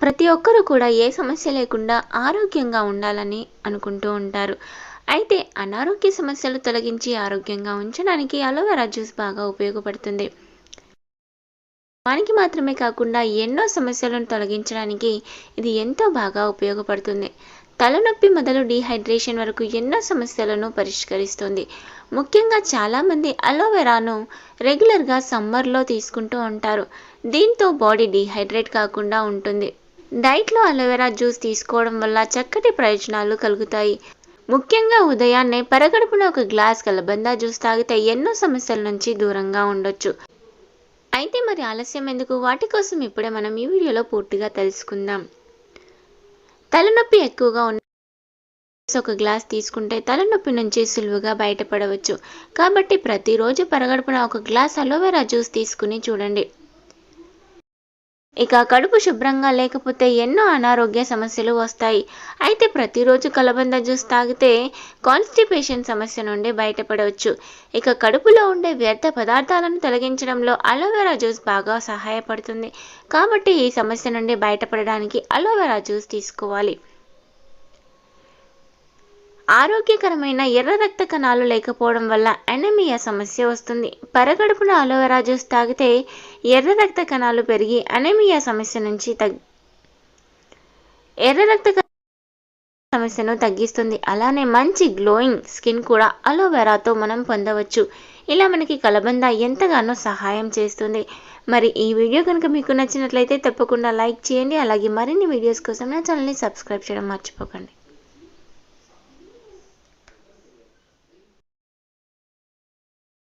ప్రతి ఒక్కరూ కూడా ఏ సమస్య లేకుండా ఆరోగ్యంగా ఉండాలని అనుకుంటూ ఉంటారు. అయితే అనారోగ్య సమస్యలు తొలగించి ఆరోగ్యంగా ఉంచడానికి అలోవెరా జ్యూస్ బాగా ఉపయోగపడుతుంది. మనకి మాత్రమే కాకుండా ఎన్నో సమస్యలను తొలగించడానికి ఇది ఎంతో బాగా ఉపయోగపడుతుంది. తలనొప్పి మొదలు డీహైడ్రేషన్ వరకు ఎన్నో సమస్యలను పరిష్కరిస్తుంది. ముఖ్యంగా చాలామంది అలోవెరాను రెగ్యులర్గా సమ్మర్లో తీసుకుంటూ ఉంటారు. దీంతో బాడీ డీహైడ్రేట్ కాకుండా ఉంటుంది. డైట్లో అలోవెరా జ్యూస్ తీసుకోవడం వల్ల చక్కటి ప్రయోజనాలు కలుగుతాయి. ముఖ్యంగా ఉదయాన్నే పరగడుపున ఒక గ్లాస్ కలబంద జ్యూస్ తాగితే ఎన్నో సమస్యల నుంచి దూరంగా ఉండొచ్చు. అయితే మరి ఆలస్యం ఎందుకు? వాటి కోసం ఇప్పుడే మనం ఈ వీడియోలో పూర్తిగా తెలుసుకుందాం. తలనొప్పి ఎక్కువగా ఉన్న ఒక గ్లాస్ తీసుకుంటే తలనొప్పి నుంచి సులువుగా బయటపడవచ్చు. కాబట్టి ప్రతిరోజు పరగడుపున ఒక గ్లాస్ అలోవెరా జ్యూస్ తీసుకుని చూడండి. ఇక కడుపు శుభ్రంగా లేకపోతే ఎన్నో అనారోగ్య సమస్యలు వస్తాయి. అయితే ప్రతిరోజు కలబంద జ్యూస్ తాగితే కాన్స్టిపేషన్ సమస్య నుండి బయటపడవచ్చు. ఇక కడుపులో ఉండే వ్యర్థ పదార్థాలను తొలగించడంలో అలోవెరా జ్యూస్ బాగా సహాయపడుతుంది. కాబట్టి ఈ సమస్య నుండి బయటపడడానికి అలోవెరా జ్యూస్ తీసుకోవాలి. ఆరోగ్యకరమైన ఎర్ర రక్త కణాలు లేకపోవడం వల్ల అనీమియా సమస్య వస్తుంది. పరగడుపున అలోవెరా జ్యూస్ తాగితే ఎర్ర రక్త కణాలు పెరిగి అనీమియా సమస్య నుంచి ఎర్ర రక్త సమస్యను తగ్గిస్తుంది. అలానే మంచి గ్లోయింగ్ స్కిన్ కూడా అలోవెరాతో మనం పొందవచ్చు. ఇలా మనకి కలబంద ఎంతగానో సహాయం చేస్తుంది. మరి ఈ వీడియో కనుక మీకు నచ్చినట్లయితే తప్పకుండా లైక్ చేయండి. అలాగే మరిన్ని వీడియోస్ కోసం నా ఛానల్ని సబ్స్క్రైబ్ చేయడం మర్చిపోకండి.